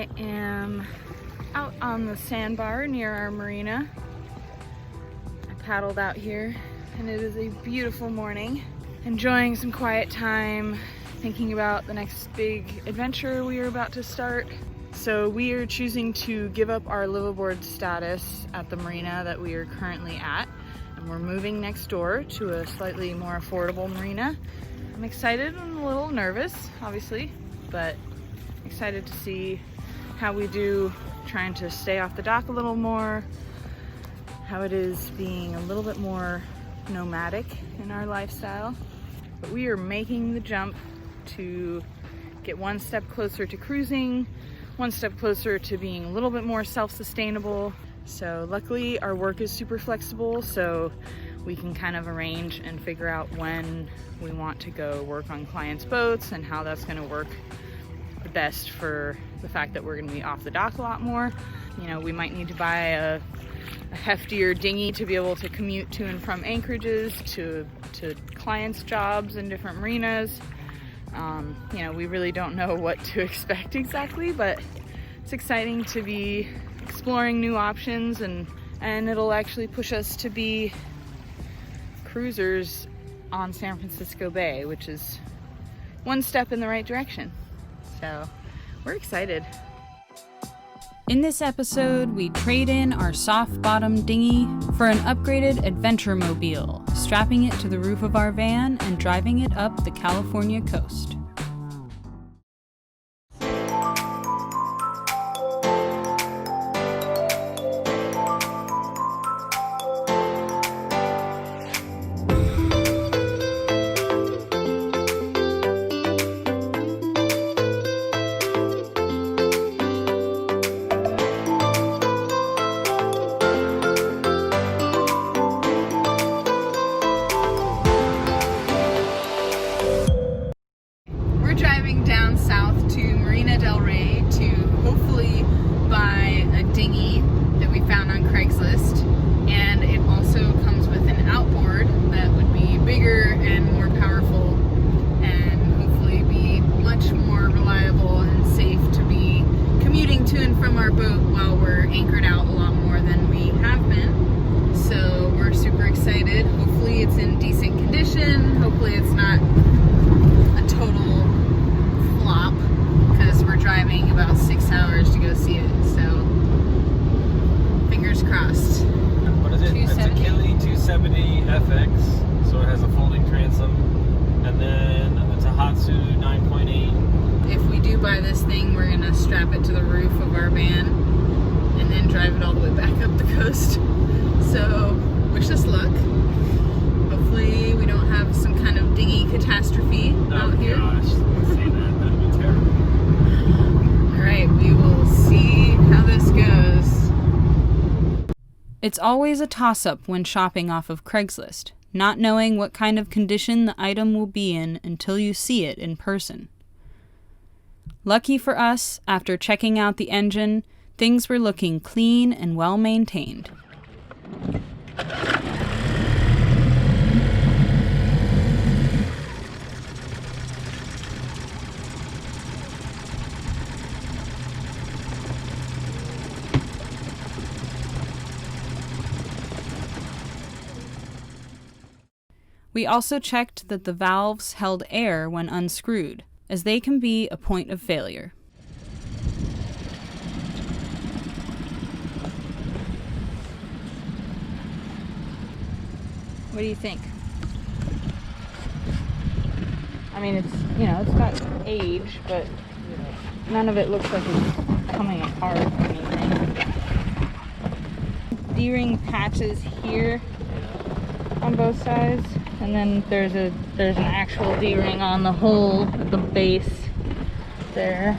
I am out on the sandbar near our marina. I paddled out here and it is a beautiful morning. Enjoying some quiet time, thinking about the next big adventure we are about to start. So we are choosing to give up our liveaboard status at the marina that we are currently at, and we're moving next door to a slightly more affordable marina. I'm excited and a little nervous, obviously, but excited to see how we do trying to stay off the dock a little more, how it is being a little bit more nomadic in our lifestyle. But we are making the jump to get one step closer to cruising, one step closer to being a little bit more self-sustainable. So luckily our work is super flexible, so we can kind of arrange and figure out when we want to go work on clients' boats and how that's going to work the best for the fact that we're going to be off the dock a lot more. You know, we might need to buy a heftier dinghy to be able to commute to and from anchorages to clients' jobs in different marinas. You know, we really don't know what to expect exactly, but it's exciting to be exploring new options, and it'll actually push us to be cruisers on San Francisco Bay, which is one step in the right direction. So we're excited. In this episode, we trade in our soft-bottom dinghy for an upgraded adventure mobile, strapping it to the roof of our van and driving it up the California coast. Driving down south to Marina Del Rey to hopefully buy a dinghy that we found on Craigslist, and it also comes with an outboard that would be bigger and more powerful and hopefully be much more reliable and safe to be commuting to and from our boat while we're anchored out a lot more than we have been. So we're super excited. Hopefully it's in decent condition. Hopefully it's not a total flop, because we're driving about 6 hours to go see it, so fingers crossed. What is it? It's Achilles 270 FX, so it has a folding transom, and then a Tohatsu 9.8. If we do buy this thing, we're gonna strap it to the roof of our van and then drive it all the way back up the coast. So wish us luck. Hopefully we don't have some kind of dinghy catastrophe out here. Oh gosh, don't say that. That'd be terrible. Alright, we will see how this goes. It's always a toss-up when shopping off of Craigslist, not knowing what kind of condition the item will be in until you see it in person. Lucky for us, after checking out the engine, things were looking clean and well-maintained. We also checked that the valves held air when unscrewed, as they can be a point of failure. What do you think? I mean, it's got age, but none of it looks like it's coming apart or anything. D-ring patches here on both sides, and then there's an actual D-ring on the hole at the base there.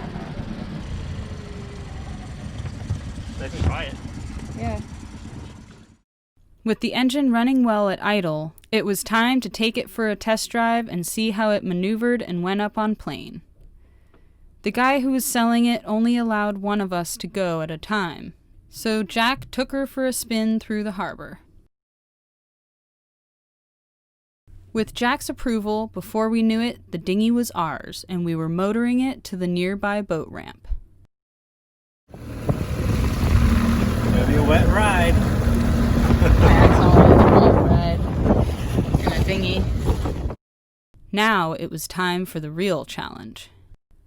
Let's try it. Yeah. With the engine running well at idle, it was time to take it for a test drive and see how it maneuvered and went up on plane. The guy who was selling it only allowed one of us to go at a time, so Jack took her for a spin through the harbor. With Jack's approval, before we knew it, the dinghy was ours, and we were motoring it to the nearby boat ramp. be a wet ride. That's always a wet ride in a dinghy. Now it was time for the real challenge.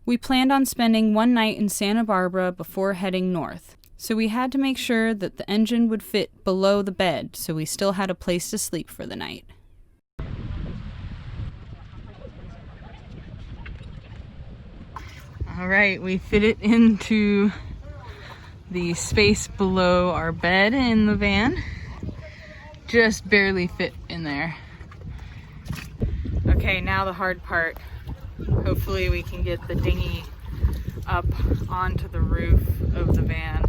We planned on spending one night in Santa Barbara before heading north, so we had to make sure that the engine would fit below the bed so we still had a place to sleep for the night. All right, we fit it into the space below our bed in the van. Just barely fit in there. Okay, now the hard part. Hopefully we can get the dinghy up onto the roof of the van.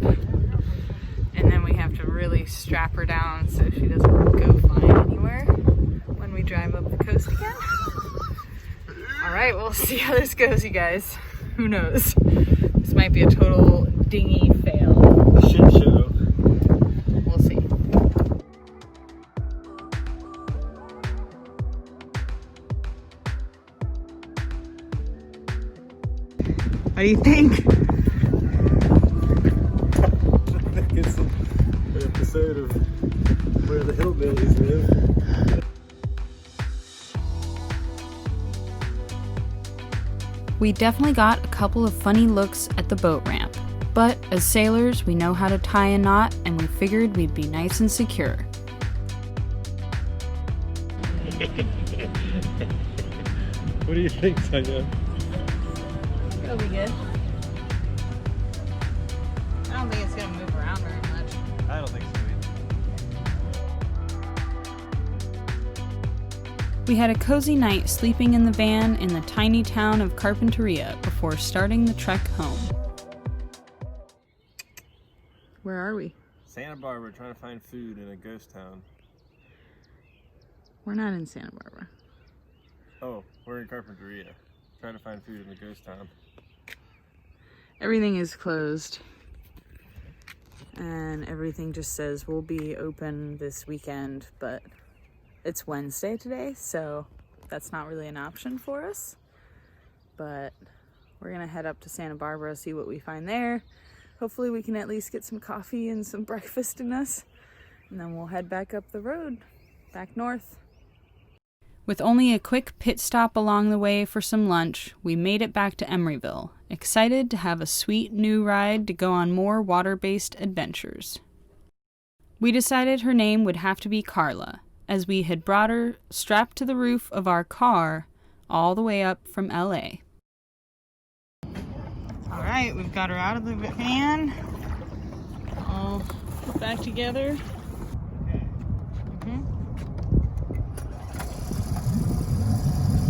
And then we have to really strap her down so she doesn't go flying anywhere when we drive up the coast again. All right, we'll see how this goes, you guys. Who knows? This might be a total dinghy fail. A shit show. We'll see. What do you think? I think it's an episode of Where the Hillbillies Live. We definitely got a couple of funny looks at the boat ramp, but as sailors, we know how to tie a knot, and we figured we'd be nice and secure. What do you think, Tanya? It'll be good. I don't think it's gonna move around very much. I don't think so either. We had a cozy night sleeping in the van in the tiny town of Carpinteria before starting the trek home. Where are we? Santa Barbara, trying to find food in a ghost town. We're not in Santa Barbara. Oh, we're in Carpinteria, trying to find food in the ghost town. Everything is closed. And everything just says we'll be open this weekend, but it's Wednesday today, so that's not really an option for us. But we're gonna head up to Santa Barbara, see what we find there. Hopefully we can at least get some coffee and some breakfast in us. And then we'll head back up the road, back north. With only a quick pit stop along the way for some lunch, we made it back to Emeryville, excited to have a sweet new ride to go on more water-based adventures. We decided her name would have to be Carla, as we had brought her strapped to the roof of our car all the way up from LA. All right, we've got her out of the van. All put back together.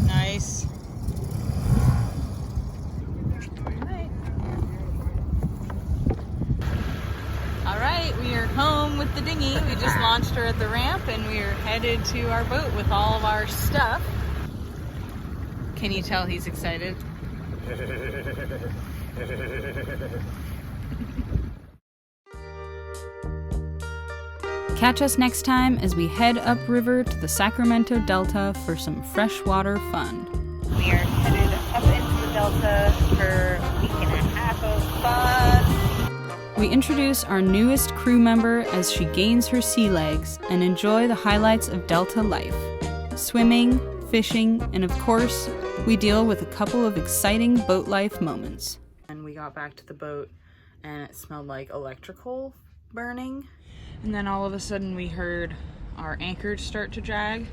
Nice. All right, we are home with the dinghy. We just launched her at the ramp and we are headed to our boat with all of our stuff. Can you tell he's excited? Catch us next time as we head upriver to the Sacramento Delta for some freshwater fun. We are headed up into the Delta for a week and a half of fun. We introduce our newest crew member as she gains her sea legs and enjoy the highlights of Delta life. Swimming, fishing, and of course, we deal with a couple of exciting boat life moments. And we got back to the boat and it smelled like electrical burning. And then all of a sudden we heard our anchorage start to drag.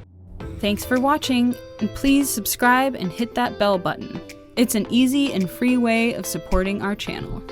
Thanks for watching, and please subscribe and hit that bell button. It's an easy and free way of supporting our channel.